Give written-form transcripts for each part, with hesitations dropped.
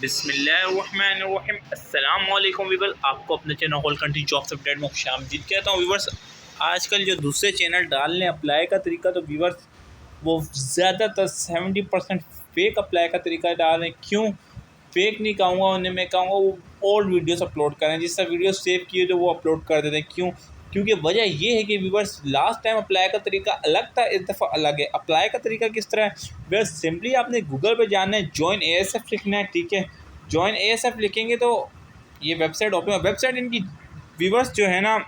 बिस्मिल्लाहिर्रहमानिर्रहीम। अस्सलाम वालेकुम वीवर, आपको अपने channel whole country jobs update में खुशामदीद कहता हूँ। वीवर्स, आजकल जो दूसरे चैनल डालने अप्लाई का तरीका तो वीवर्स वो ज़्यादातर 70% फेक अप्लाई का तरीका डाल रहे हैं। क्यों फेक नहीं कहूँगा, उन्हें मैं कहूँगा वो ओल्ड वीडियोस अपलोड करें, जिससे वीडियो सेव किए तो वो अपलोड कर देते हैं। क्यों? क्योंकि वजह ये है कि व्यूवर्स लास्ट टाइम अप्लाई का तरीका अलग था, इस दफ़ा अलग है। अप्लाई का तरीका किस तरह है? व्यूवर्स सिंपली आपने गूगल पे जाना है, जॉइन ASF लिखना है। ठीक है, जॉइन ASF लिखेंगे तो ये वेबसाइट ओपन, वेबसाइट इनकी व्यूवर्स जो है ना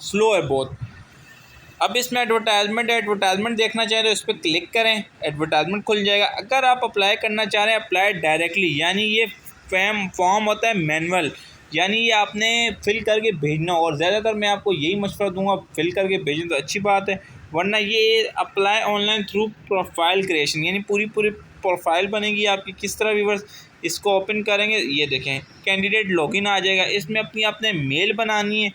स्लो है बहुत। अब इसमें एडवर्टाइजमेंट देखना चाहें तो इस पर क्लिक करें, एडवर्टाइजमेंट खुल जाएगा। अगर आप अप्लाई करना चाह रहे हैं अप्लाई डायरेक्टली, यानी ये फॉर्म होता है मैनुअल, यानी ये आपने फिल करके भेजना। और ज़्यादातर मैं आपको यही मशवरा दूंगा, फिल करके भेजें तो अच्छी बात है, वरना ये apply online through profile creation, यानी पूरी प्रोफाइल बनेगी आपकी। किस तरह व्यूवर्स इसको ओपन करेंगे, ये देखें कैंडिडेट लॉगिन आ जाएगा। इसमें अपनी आपने मेल बनानी है,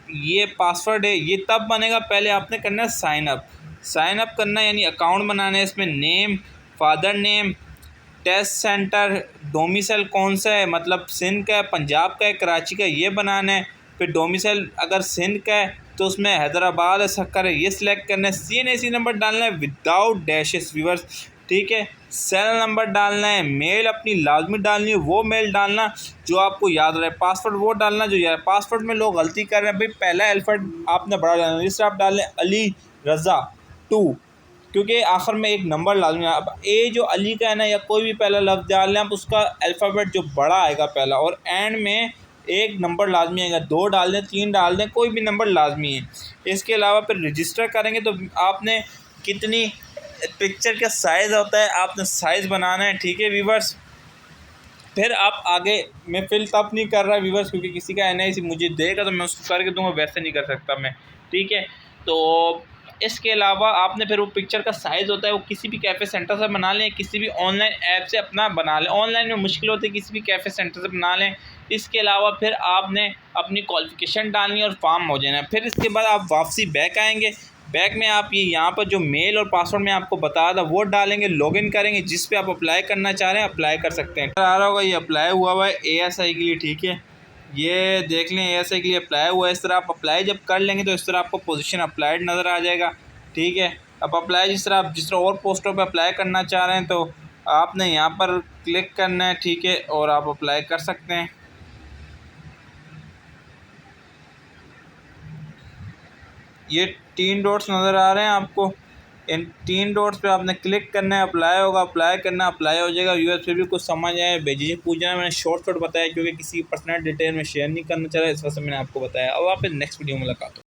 ये पासवर्ड है, ये तब बनेगा पहले आपने करना है साइन अप करना है, यानी अकाउंट बनाना है। इसमें name, father name, test centre, domicile कौन सा है, मतलब सिंध का है, पंजाब का है, कराची का है, ये बनाना है। फिर डोमिसाइल अगर सिंध का है तो उसमें हैदराबाद है, सक्कर है, ये सिलेक्ट करना है। CNAC नंबर डालना है विदाउट डैशेस व्यूवर्स। ठीक है, सेल नंबर डालना है, मेल अपनी लाजमी डालनी है, वो मेल डालना जो आपको याद रहे, पासवर्ड वो डालना जो यार। पासवर्ड में लोग गलती कर रहे हैं भाई, पहला अल्फ़ाबेट आपने बड़ा डालना, जिससे आप डाल लें अली रज़ा 2, क्योंकि आखिर में एक नंबर लाजमी है। अब ए जो अली का है ना, या कोई भी पहला लफ्ज़ डाल लें आप, उसका अल्फ़ाबेट जो बड़ा आएगा पहला, और एंड में एक नंबर लाजमी आएगा। 2 डाल दें, 3 डाल दें, कोई भी नंबर लाजमी है। इसके अलावा फिर रजिस्टर करेंगे तो आपने कितनी पिक्चर का साइज़ होता है, आपने साइज़ बनाना है। ठीक है व्यूवर्स, फिर आप आगे, मैं फिल तब नहीं कर रहा व्यूवर्स क्योंकि किसी का NIC मुझे देगा तो मैं उसको करके दूंगा, वैसे नहीं कर सकता मैं। ठीक है, तो इसके अलावा आपने फिर वो पिक्चर का साइज़ होता है वो किसी भी कैफ़े सेंटर से बना लें, किसी भी ऑनलाइन ऐप से अपना बना लें। ऑनलाइन में मुश्किल होती है, किसी भी कैफ़े सेंटर से बना लें। इसके अलावा फिर आपने अपनी क्वालिफ़िकेशन डालनी और फॉर्म हो जाना। फिर इसके बाद आप वापसी बैक आएंगे, बैक में आप ये यहाँ पर जो मेल और पासवर्ड मैं आपको बताया था वो डालेंगे, लॉगिन करेंगे, जिस पे आप अप्लाई करना चाह रहे हैं अप्लाई कर सकते हैं। आ रहा होगा ये अप्लाई हुआ है ASI के लिए। ठीक है, ये देख लें ASI के लिए अप्लाई हुआ है। इस तरह आप अप्लाई जब कर लेंगे तो इस तरह आपको पोजीशन अप्लाइड नज़र आ जाएगा। ठीक है, अब अप्लाई जिस तरह और पोस्टों पे अप्लाई करना चाह रहे हैं तो आपने यहाँ पर क्लिक करना है। ठीक है, और आप अप्लाई कर सकते हैं। ये 3 डॉट्स नज़र आ रहे हैं आपको, इन 3 डॉट्स पे आपने क्लिक करना है, अप्लाई होगा, अप्लाई करना, अप्लाई हो जाएगा। व्यूअर्स फिर भी कुछ समझ आए भेजिए, पूछना, मैंने शॉर्ट बताया क्योंकि किसी की पर्सनल डिटेल में शेयर नहीं करना चाह रहा, इस वजह से मैंने आपको बताया। अब आप नेक्स्ट वीडियो में मुलाकात हो।